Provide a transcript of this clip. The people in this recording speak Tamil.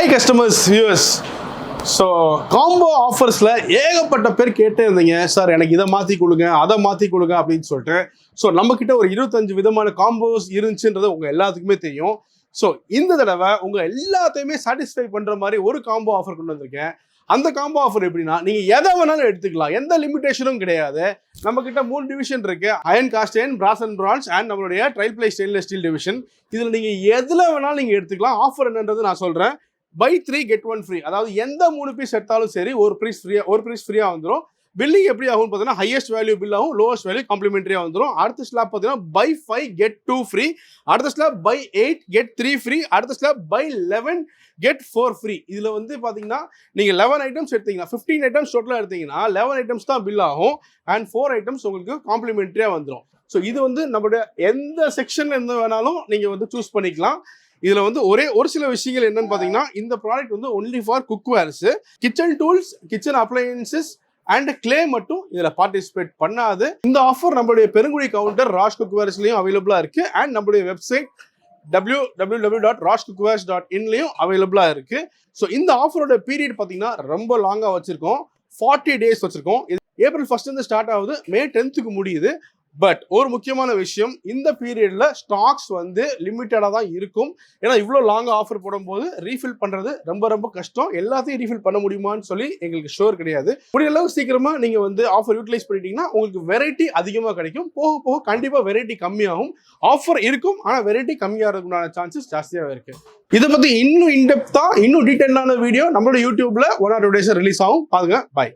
Hi customers viewers. So combo ஆஃபர்ஸில் ஏகப்பட்ட பேர் கேட்டே இருந்தீங்க, சார் எனக்கு இதை மாற்றி கொடுங்க அதை மாற்றி கொடுங்க அப்படின்னு சொல்லிட்டு. ஸோ நம்மக்கிட்ட ஒரு 25 விதமான காம்போஸ் இருந்துச்சுன்றது உங்கள் எல்லாத்துக்குமே தெரியும். ஸோ இந்த தடவை உங்கள் எல்லாத்தையுமே சாட்டிஸ்ஃபை பண்ணுற மாதிரி ஒரு காம்போ ஆஃபர் கொண்டு வந்திருக்கேன். அந்த காம்போ ஆஃபர் எப்படின்னா, நீங்கள் எதை வேணாலும் எடுத்துக்கலாம், எந்த லிமிடேஷனும் கிடையாது. நம்மக்கிட்ட 3 டிவிஷன் இருக்கு, iron cast iron, brass and bronze and நம்மளுடைய triply stainless steel division. இதில் நீங்கள் எதில் வேணாலும் நீங்கள் எடுத்துக்கலாம். ஆஃபர் என்னன்றது நான் சொல்கிறேன். Buy 3 get 1 free. அதாவது எந்த 3 பீஸ் எடுத்தாலும் சரி ஒரு பீஸ் ஃப்ரீயாக வந்துடும். பில்லிங் எப்படி ஆகும் பார்த்தீங்கன்னா, ஹையஸ்ட் வேல்யூ பில் ஆகும், லோவஸ்ட் வேல்யூ காம்ப்ளிமெண்ட்ரியாக வந்துடும். அடுத்த ஸ்லாப் பார்த்தீங்கன்னா பை 5 get 2 ஃப்ரீ, அடுத்த ஸ்லாப் பை 8 get 3 ஃப்ரீ, அடுத்த ஸ்லாப் பை 11 get 4 ஃப்ரீ. இதில் வந்து பார்த்தீங்கன்னா நீங்கள் 11 ஐட்டம்ஸ் எடுத்தீங்கன்னா 15 ஐட்டம்ஸ் டோட்டலாக எடுத்தீங்கன்னா 11 ஐட்டம்ஸ் தான் பில் ஆகும் அண்ட் 4 ஐட்டம்ஸ் உங்களுக்கு காம்ப்ளிமெண்ட்ரியாக வந்துடும். ஸோ இது வந்து நம்மளுடைய எந்த செக்ஷன்ல இருந்து வேணாலும் நீங்கள் வந்து சூஸ் பண்ணிக்கலாம். இதுல வந்து ஒரு சில விஷயங்கள் என்னன்னு பாத்தீங்கன்னா, இந்த ப்ராடக்ட் வந்து only for cookwares, kitchen tools, kitchen appliances and clay மட்டும் இதுல பார்ட்டிசிபேட் பண்ணாது. இந்த ஆஃபர் நம்மளுடைய பெருங்குடி கவுண்டர் ராஷ் குக்வேர்ஸ்லயும் அவைலபிளா இருக்கு அண்ட் நம்மளுடைய வெப்சைட் www.rashcookwares.in அவைலபிளா இருக்கு. ஸோ இந்த ஆஃபரோட பீரியட் பாத்தீங்கன்னா ரொம்ப லாங்கா வச்சிருக்கோம், 40 டேஸ் வச்சிருக்கோம். இது ஏப்ரல் 1 ஸ்டார்ட் ஆகுது, மே 10 முடியுது. பட் ஒரு முக்கியமான விஷயம், இந்த பீரியட்ல ஸ்டாக்ஸ் வந்து லிமிட்டடாக தான் இருக்கும். ஏன்னா இவ்வளோ லாங் ஆஃபர் போடும்போது ரீஃபில் பண்ணுறது ரொம்ப கஷ்டம். எல்லாத்தையும் ரீஃபில் பண்ண முடியுமான்னு சொல்லி எங்களுக்கு ஷோர் கிடையாது. முடிய அளவு சீக்கிரமா நீங்கள் வந்து ஆஃபர் யூட்டிலைஸ் பண்ணிட்டீங்கன்னா உங்களுக்கு வெரைட்டி அதிகமாக கிடைக்கும். போக போக கண்டிப்பாக வெரைட்டி கம்மியாகும். ஆஃபர் இருக்கும், ஆனால் வெரைட்டி கம்மியாகிறதுக்குண்டான சான்சஸ் ஜாஸ்தியாக இருக்கு. இதை பற்றி இன்னும் இன்டெப்த்தாக இன்னும் டீட்டெயிலான வீடியோ நம்மளோட யூடியூப்ல 1 or 2 days ரிலீஸ் ஆகும். பாருங்க. பாய்.